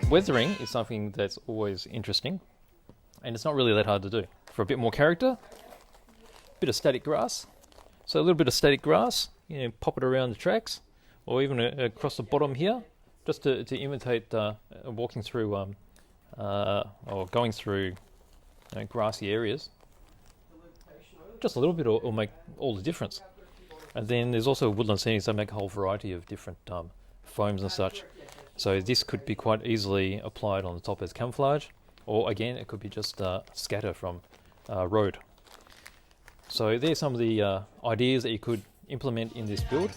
Weathering is something that's always interesting, and it's not really that hard to do. For a bit more character, a bit of static grass. So a little bit of static grass, pop it around the tracks, or even across the bottom here, just to imitate walking through or going through grassy areas. Just a little bit will make all the difference. And then there's also woodland settings that make a whole variety of different foams and such. So this could be quite easily applied on the top as camouflage, or again it could be just scatter from road. So there's some of the ideas that you could implement in this build.